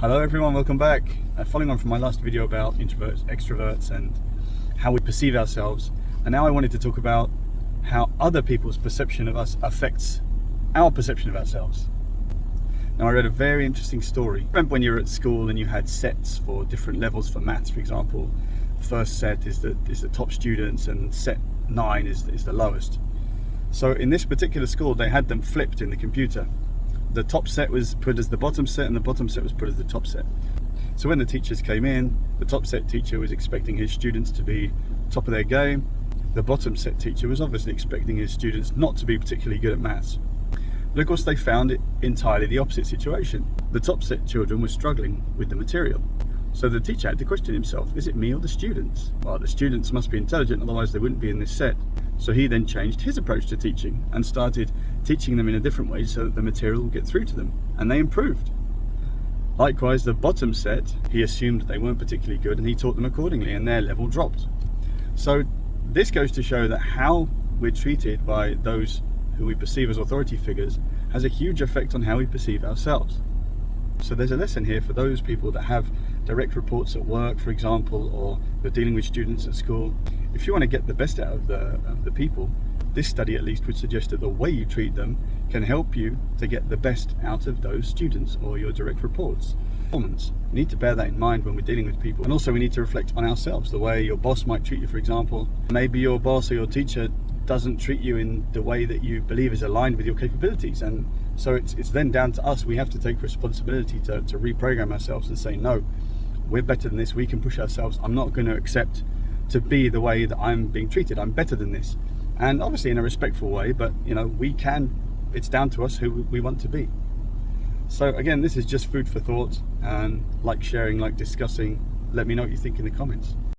Hello everyone, welcome back. Following on from my last video about introverts, extroverts and how we perceive ourselves, and now I wanted to talk about how other people's perception of us affects our perception of ourselves. Now I read a very interesting story. Remember when you were at school and you had sets for different levels for maths, for example. First set is the top students and set 9 is the lowest. So in this particular school they had them flipped in the computer. The top set was put as the bottom set and the bottom set was put as the top set. So when the teachers came in, the top set teacher was expecting his students to be top of their game. The bottom set teacher was obviously expecting his students not to be particularly good at maths. But of course they found it entirely the opposite situation. The top set children were struggling with the material. So the teacher had to question himself, is it me or the students? Well, the students must be intelligent, otherwise they wouldn't be in this set. So he then changed his approach to teaching and started teaching them in a different way so that the material will get through to them, and they improved. Likewise, the bottom set, he assumed they weren't particularly good and he taught them accordingly and their level dropped. So this goes to show that how we're treated by those who we perceive as authority figures has a huge effect on how we perceive ourselves. So there's a lesson here for those people that have direct reports at work, for example, or you're dealing with students at school. If you want to get the best out of the people, this study at least would suggest that the way you treat them can help you to get the best out of those students or your direct reports. We need to bear that in mind when we're dealing with people. And also we need to reflect on ourselves, the way your boss might treat you, for example. Maybe your boss or your teacher doesn't treat you in the way that you believe is aligned with your capabilities, and so it's then down to us. We have to take responsibility to reprogram ourselves and say, no, we're better than this, we can push ourselves. I'm not going to accept to be the way that I'm being treated. I'm better than this, and obviously in a respectful way, but you know, it's down to us who we want to be. So again, this is just food for thought, and like sharing, like discussing. Let me know what you think in the comments.